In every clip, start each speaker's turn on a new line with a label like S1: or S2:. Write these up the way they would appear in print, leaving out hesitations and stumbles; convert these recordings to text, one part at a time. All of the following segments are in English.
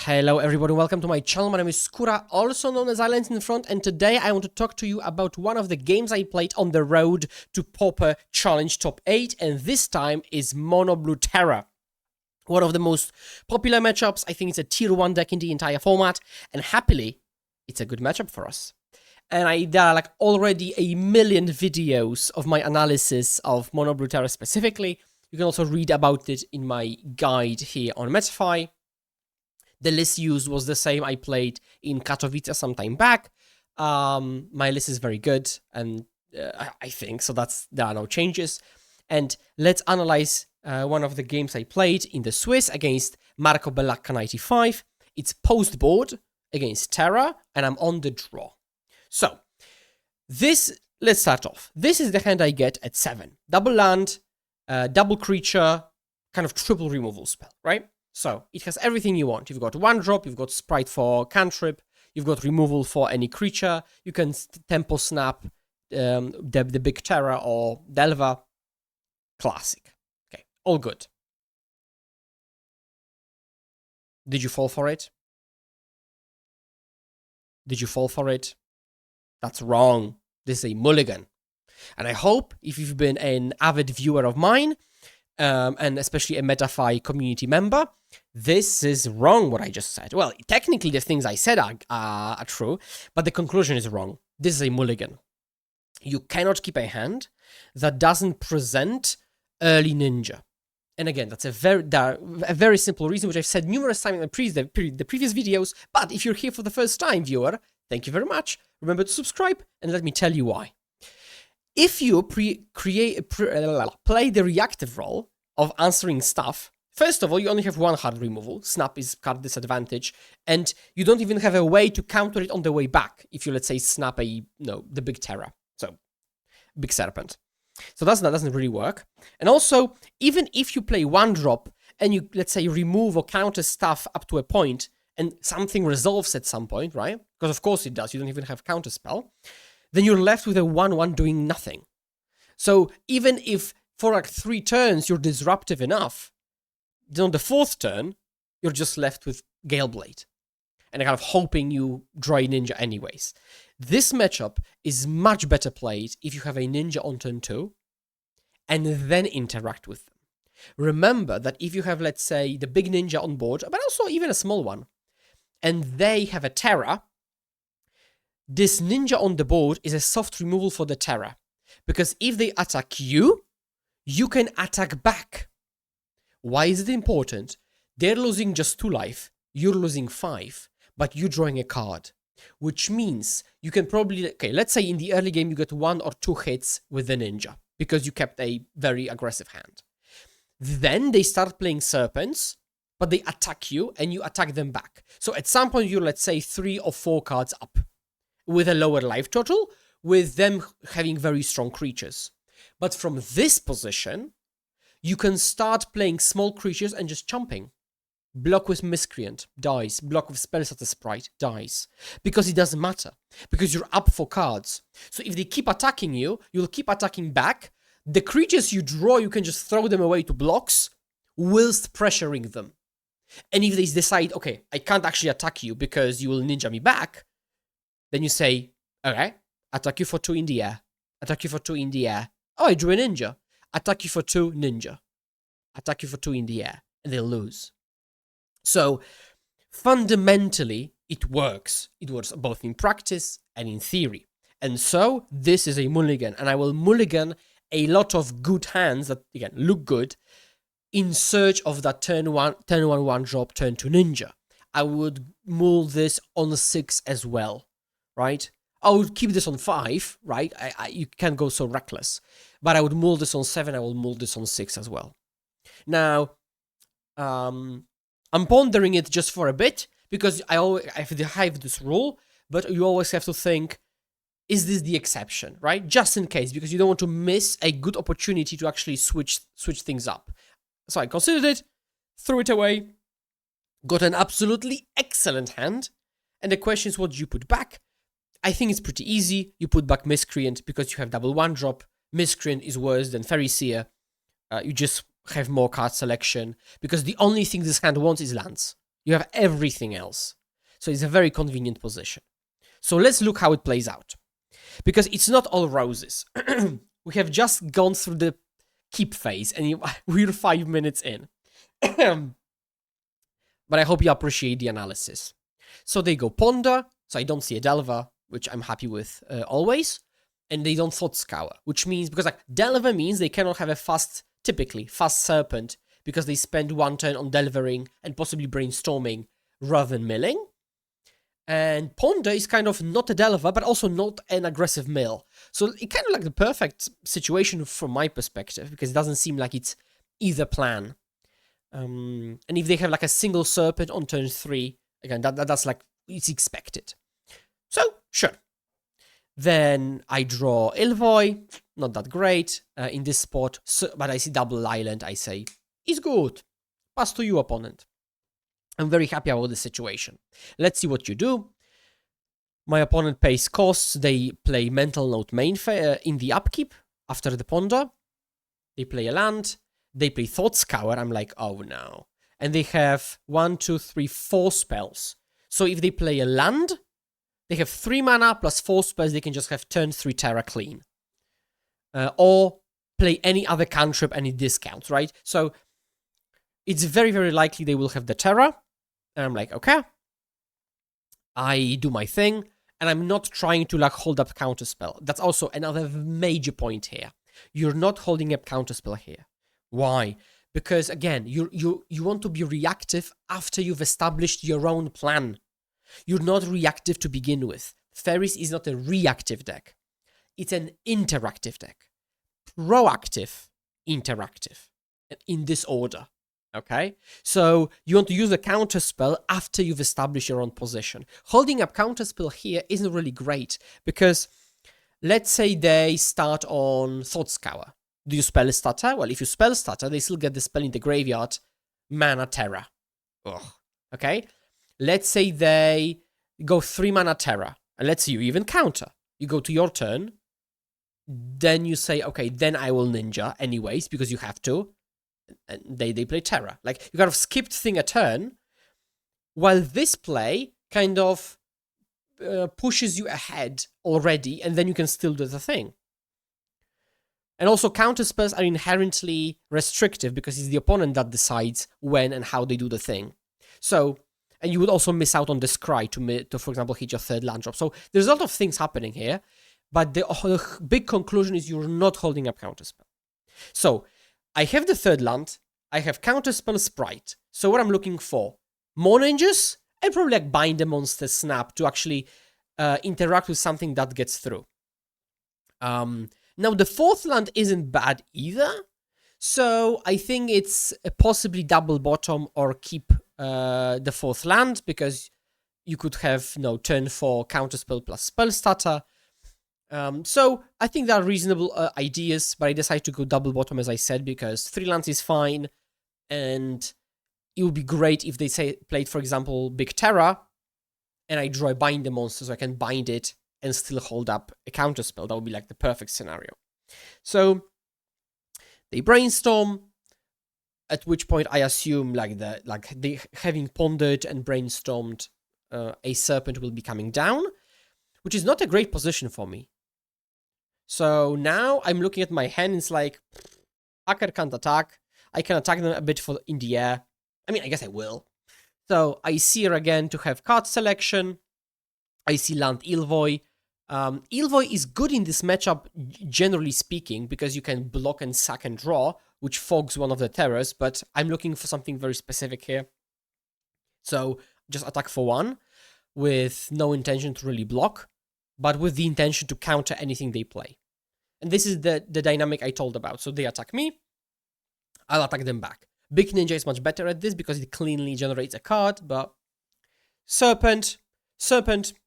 S1: Hello everybody, welcome to my channel. My name is Skóra, also known as Islands in Front, and today I want to talk to you about one of the games I played on the road to Pauper Challenge Top 8, and this time is Mono Blue Terra. One of the most popular matchups. I think it's a tier 1 deck in the entire format, and happily, it's a good matchup for us. And there are like already a million videos of my analysis of Mono Blue Terra specifically. You can also read about it in my guide here on Metafy. The list used was the same I played in Katowice some time back. My list is very good, and I think so. There are no changes. And let's analyze one of the games I played in the Swiss against Marco Bellacca 95. It's post board against Terra, and I'm on the draw. So let's start off. This is the hand I get at 7. Double land, double creature, kind of triple removal spell, right? So it has everything you want. You've got 1-drop, you've got sprite for cantrip, you've got removal for any creature, you can tempo snap the big Terra or Delva. Classic. Okay, all good. Did you fall for it? Did you fall for it? That's wrong. This is a mulligan. And I hope if you've been an avid viewer of mine, and especially a Metafy community member, this is wrong what I just said. Well, technically the things I said are true, but the conclusion is wrong. This is a mulligan. You cannot keep a hand that doesn't present early ninja. And again, that's a very simple reason, which I've said numerous times in the previous videos, but if you're here for the first time, viewer, thank you very much. Remember to subscribe, and let me tell you why. If you play the reactive role of answering stuff, first of all, you only have one hard removal. Snap is card disadvantage, and you don't even have a way to counter it on the way back if you, let's say, snap the big Terra, so big Serpent. So that doesn't really work. And also, even if you play 1-drop and you, let's say, remove or counter stuff up to a point, and something resolves at some point, right? Because of course it does. You don't even have counter spell. Then you're left with a 1-1 doing nothing. So even if for like 3 turns you're disruptive enough, then on the 4th turn, you're just left with Galeblade. And kind of hoping you draw a ninja anyways. This matchup is much better played if you have a ninja on turn 2, and then interact with them. Remember that if you have, let's say, the big ninja on board, but also even a small one, and they have a Terra, this ninja on the board is a soft removal for the Terra. Because if they attack you, you can attack back. Why is it important? They're losing just 2 life, you're losing 5, but you're drawing a card. Which means you can probably, okay, let's say in the early game you get 1 or 2 hits with the ninja, because you kept a very aggressive hand. Then they start playing serpents, but they attack you and you attack them back. So at some point you're, let's say, 3 or 4 cards up, with a lower life total, with them having very strong creatures. But from this position, you can start playing small creatures and just chomping. Block with Miscreant, dies. Block with Spellscatter Sprite, dies. Because it doesn't matter. Because you're up for cards. So if they keep attacking you, you'll keep attacking back. The creatures you draw, you can just throw them away to blocks, whilst pressuring them. And if they decide, okay, I can't actually attack you because you will ninja me back, then you say, okay, attack you for 2 in the air. Attack you for 2 in the air. Oh, I drew a ninja. Attack you for 2, ninja. Attack you for 2 in the air. And they'll lose. So, fundamentally, it works. It works both in practice and in theory. And so, this is a mulligan. And I will mulligan a lot of good hands that, again, look good in search of that turn 1 1-drop, turn 2 ninja. I would mull this on 6 as well. Right? I would keep this on 5, right? You can't go so reckless. But I would mull this on 7, I will mull this on 6 as well. Now, I'm pondering it just for a bit, because I have this rule, but you always have to think, is this the exception, right? Just in case, because you don't want to miss a good opportunity to actually switch things up. So I considered it, threw it away, got an absolutely excellent hand, and the question is, what do you put back? I think it's pretty easy. You put back Miscreant because you have double 1-drop. Miscreant is worse than Fairy Seer. You just have more card selection because the only thing this hand wants is lands. You have everything else. So it's a very convenient position. So let's look how it plays out. Because it's not all roses. We have just gone through the keep phase and we're 5 minutes in. But I hope you appreciate the analysis. So they go ponder, so I don't see a Delver, which I'm happy with always. And they don't thought scour, which means, because like Delver means they cannot have a typically fast serpent, because they spend 1 turn on delvering and possibly brainstorming rather than milling. And ponder is kind of not a Delver, but also not an aggressive mill. So it kind of like the perfect situation from my perspective, because it doesn't seem like it's either plan. And if they have like a single serpent on turn 3, again, that's like, it's expected. So, sure. Then I draw Ilvoy, not that great in this spot, so, but I see double island, I say, is good. Pass to you, opponent. I'm very happy about the situation. Let's see what you do. My opponent pays costs, they play Mental Note main in the upkeep after the ponder. They play a land. They play Thought Scour. I'm like, oh no. And they have 1, 2, 3, 4 spells. So if they play a land, they have 3 mana plus 4 spells. They can just have turn 3 Terra clean. Or play any other cantrip, any discounts, right? So it's very, very likely they will have the Terra. And I'm like, okay. I do my thing. And I'm not trying to like hold up counterspell. That's also another major point here. You're not holding up counterspell here. Why? Because again, you want to be reactive after you've established your own plan. You're not reactive to begin with. Fairies is not a reactive deck. It's an interactive deck. Proactive, interactive. In this order. Okay? So you want to use a counterspell after you've established your own position. Holding up counterspell here isn't really great because let's say they start on Thought Scour. Do you spell stutter? Well, if you spell stutter, they still get the spell in the graveyard, mana Terra. Ugh. Okay? Let's say they go 3 mana Terra, and let's say you even counter. You go to your turn, then you say, okay, then I will ninja anyways, because you have to, and they play Terra. Like, you kind of skipped thing a turn, while this play kind of pushes you ahead already, and then you can still do the thing. And also, counterspells are inherently restrictive because it's the opponent that decides when and how they do the thing. So, and you would also miss out on the scry to for example, hit your 3rd land drop. So there's a lot of things happening here, but the big conclusion is you're not holding up counterspell. So I have the 3rd land, I have counterspell Sprite. So what I'm looking for, more ninjas, and probably like bind a monster snap to actually interact with something that gets through. Now, the 4th land isn't bad either, so I think it's possibly double bottom or keep the 4th land, because you could have, turn 4 counterspell plus spell starter. So I think there are reasonable ideas, but I decided to go double bottom, as I said, because 3 lands is fine, and it would be great if they played, for example, Big Terra, and I draw a bind the monster so I can bind it and still hold up a counterspell. That would be like the perfect scenario. So they brainstorm, at which point I assume they having pondered and brainstormed, a serpent will be coming down, which is not a great position for me. So now I'm looking at my hand, it's like, attacker can't attack. I can attack them a bit in the air. I mean, I guess I will. So I see her again to have card selection. I see land Ilvoy. Ilvoy is good in this matchup, generally speaking, because you can block and sack and draw, which fogs one of the terrors, but I'm looking for something very specific here. So just attack for 1, with no intention to really block, but with the intention to counter anything they play. And this is the dynamic I told about. So they attack me, I'll attack them back. Big Ninja is much better at this because it cleanly generates a card, but Serpent,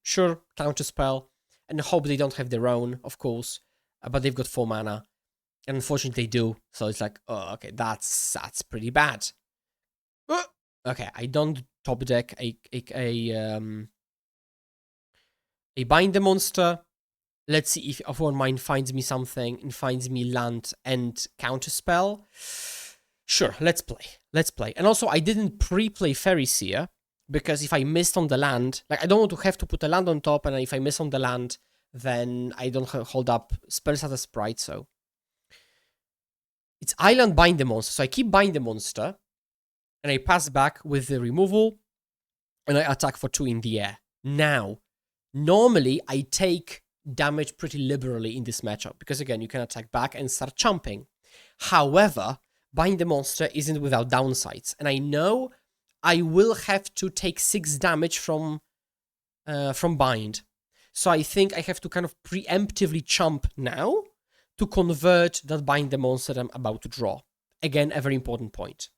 S1: sure, counterspell, and hope they don't have their own, of course, but they've got 4 mana, and unfortunately they do, so it's like, oh, okay, that's pretty bad. Okay, I don't top deck a bind the monster. Let's see if Our Mind finds me something and finds me land and counterspell. Sure, let's play. And also, I didn't pre-play Fairy Seer, because if I missed on the land, like I don't want to have to put a land on top, and if I miss on the land, then I don't hold up spells as a sprite, so. It's island bind the monster, so I keep bind the monster, and I pass back with the removal, and I attack for 2 in the air. Now, normally I take damage pretty liberally in this matchup, because again, you can attack back and start chomping. However, bind the monster isn't without downsides, and I know I will have to take 6 damage from bind. So I think I have to kind of preemptively chomp now to convert that bind the monster I'm about to draw. Again, a very important point.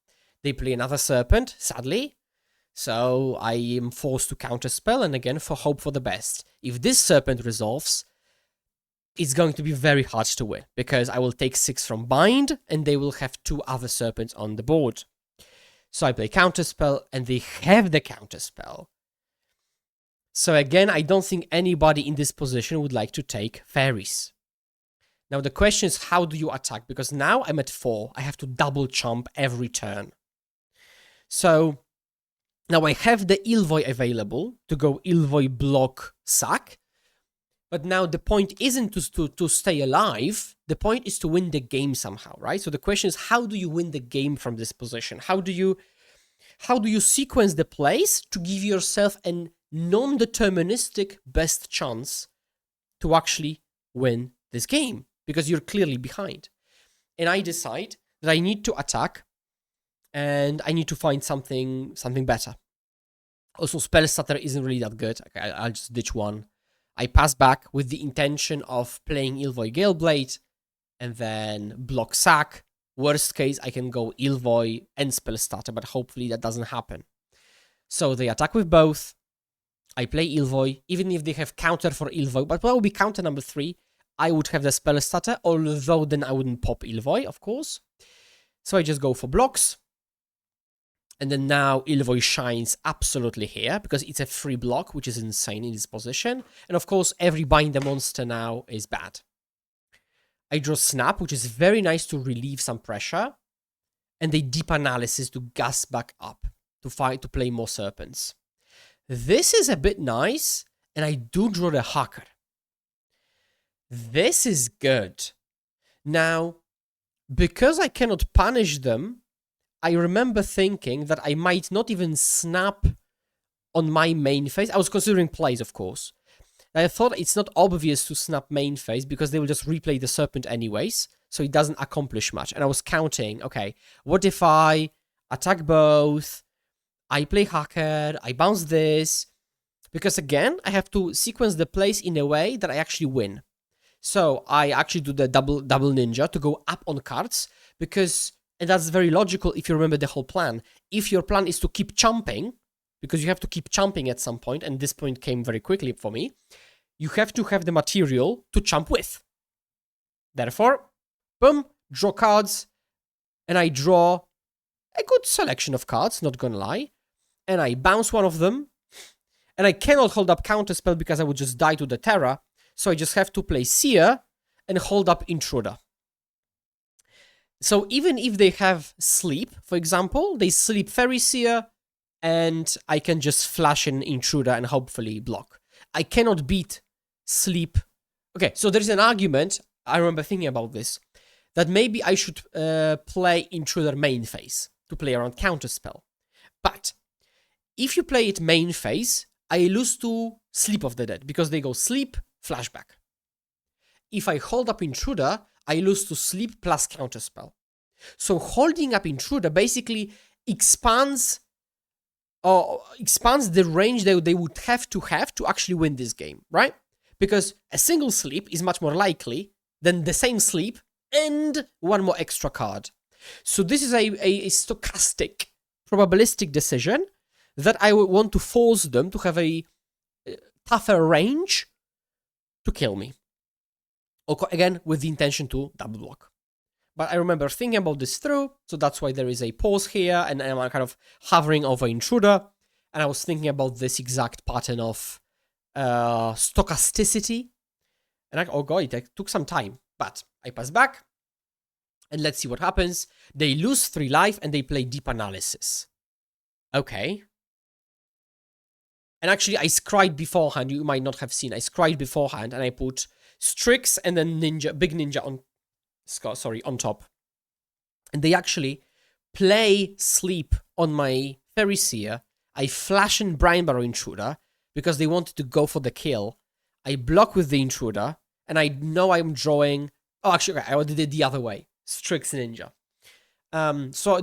S1: They play another serpent, sadly, so I am forced to counterspell, and again, for hope for the best. If this serpent resolves, it's going to be very hard to win, because I will take 6 from bind, and they will have 2 other serpents on the board. So I play counterspell, and they have the counterspell. So again, I don't think anybody in this position would like to take fairies. Now the question is, how do you attack? Because now I'm at 4. I have to double chomp every turn. So now I have the Ilvoy available to go Ilvoy block sack. But now the point isn't to stay alive. The point is to win the game somehow, right? So the question is, how do you win the game from this position? How do you sequence the plays to give yourself a non-deterministic best chance to actually win this game? Because you're clearly behind. And I decide that I need to attack, and I need to find something better. Also, spell stutter isn't really that good. Okay, I'll just ditch one. I pass back with the intention of playing Ilvoy Galeblade, and then block sack. Worst case, I can go Ilvoy and spell stutter, but hopefully that doesn't happen. So they attack with both. I play Ilvoy, even if they have counter for Ilvoy, but what will be counter number 3? I would have the spell stutter, although then I wouldn't pop Ilvoy, of course. So I just go for blocks. And then now Ilvoy shines absolutely here, because it's a free block, which is insane in this position. And of course, every bind the monster now is bad. I draw Snap, which is very nice to relieve some pressure. And they Deep Analysis to gas back up, to play more serpents. This is a bit nice, and I do draw the Hacker. This is good. Now, because I cannot punish them, I remember thinking that I might not even snap on my main phase. I was considering plays, of course. I thought it's not obvious to snap main phase because they will just replay the serpent anyways, so it doesn't accomplish much. And I was counting, okay, what if I attack both, I play Hacker, I bounce this, because again, I have to sequence the plays in a way that I actually win. So I actually do the double ninja to go up on cards, because, and that's very logical if you remember the whole plan. If your plan is to keep chomping, because you have to keep chomping at some point, and this point came very quickly for me, you have to have the material to chomp with. Therefore, boom, draw cards, and I draw a good selection of cards, not gonna lie, and I bounce one of them, and I cannot hold up counterspell because I would just die to the Terra. So I just have to play Seer and hold up Intruder. So even if they have Sleep, for example, they sleep Fairy Seer, and I can just flash an Intruder and hopefully block. I cannot beat Sleep. Okay, so there's an argument, I remember thinking about this, that maybe I should play Intruder main phase to play around Counterspell. But if you play it main phase, I lose to Sleep of the Dead, because they go Sleep, Flashback. If I hold up Intruder, I lose to Sleep plus Counterspell. So holding up Intruder basically expands the range that they would have to actually win this game, right? Because a single Sleep is much more likely than the same Sleep and one more extra card. So this is a stochastic, probabilistic decision that I would want to force them to have a tougher range to kill me. Again, with the intention to double block. But I remember thinking about this through, so that's why there is a pause here, and I'm kind of hovering over Intruder, and I was thinking about this exact pattern of stochasticity, and oh god, it took some time, but I pass back, and let's see what happens. They lose 3 life, and they play Deep Analysis. Okay. And actually, I scried beforehand. You might not have seen. I scried beforehand, and I put Strix and then Ninja, Big Ninja on top. And they actually play sleep on my Fairy Seer. I flash in Brain Barrow Intruder because they wanted to go for the kill. I block with the Intruder, and I know I'm drawing... Oh, actually, okay, I did it the other way. Strix Ninja. So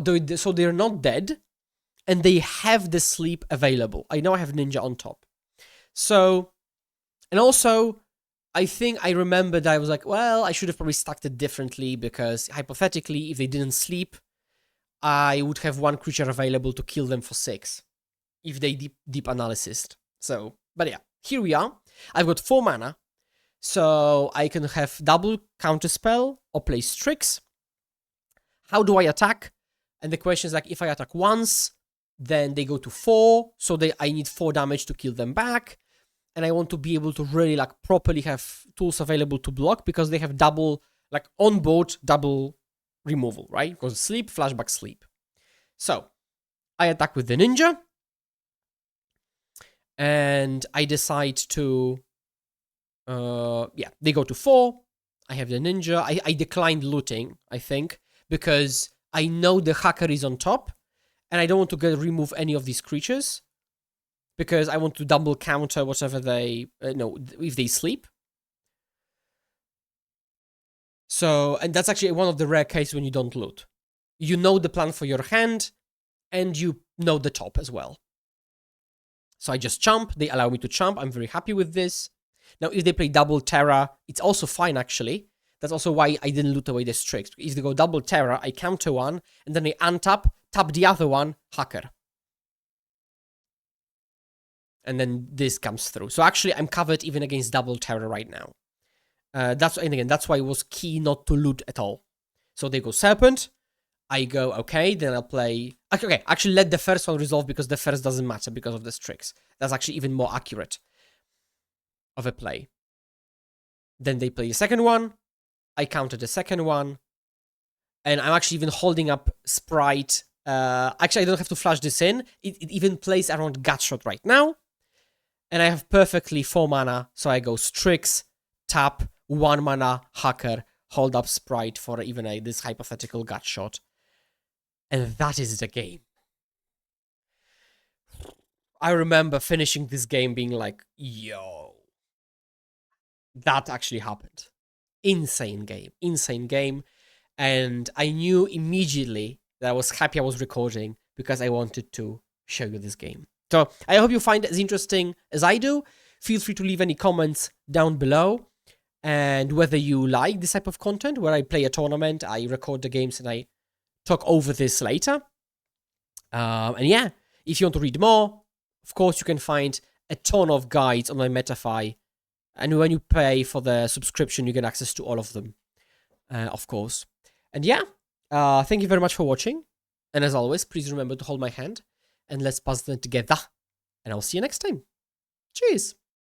S1: they're not dead, and they have the sleep available. I know I have Ninja on top. So, and also, I think I remember that I was like, well, I should have probably stacked it differently because hypothetically, if they didn't sleep, I would have one creature available to kill them for 6 if they deep analysis. So, but yeah, here we are. I've got 4 mana, so I can have double counterspell or play Strix. How do I attack? And the question is like, if I attack once, then they go to 4, so I need 4 damage to kill them back. And I want to be able to really like properly have tools available to block because they have double, like on board, double removal, right? Because sleep, flashback, sleep. So I attack with the Ninja. And I decide to, they go to 4. I have the Ninja. I declined looting, I think, because I know the Hacker is on top. And I don't want to remove any of these creatures. Because I want to double counter whatever they, if they sleep. So, and that's actually one of the rare cases when you don't loot. You know the plan for your hand, and you know the top as well. So I just chump, they allow me to chump, I'm very happy with this. Now, if they play double Terra, it's also fine, actually. That's also why I didn't loot away the Strix. If they go double Terra, I counter one, and then I untap, tap the other one, Hacker. And then this comes through. So actually, I'm covered even against double Terra right now. And again, that's why it was key not to loot at all. So they go Serpent. I go, okay, then I'll play... Okay, actually let the first one resolve because the first doesn't matter because of the Strix. That's actually even more accurate of a play. Then they play the second one. I counter the second one. And I'm actually even holding up Sprite. Actually, I don't have to flash this in. It even plays around Gutshot right now. And I have perfectly 4 mana. So I go Strix, tap, 1 mana, Hacker, hold up Sprite for even this hypothetical Gutshot. And that is the game. I remember finishing this game being like, yo. That actually happened. Insane game. And I knew immediately that I was happy I was recording because I wanted to show you this game. So I hope you find it as interesting as I do. Feel free to leave any comments down below. And whether you like this type of content where I play a tournament, I record the games and I talk over this later. And yeah, if you want to read more, of course, you can find a ton of guides on my Metafy. And when you pay for the subscription, you get access to all of them, of course. And yeah, thank you very much for watching. And as always, please remember to hold my hand and let's pass them together. And I'll see you next time. Cheers.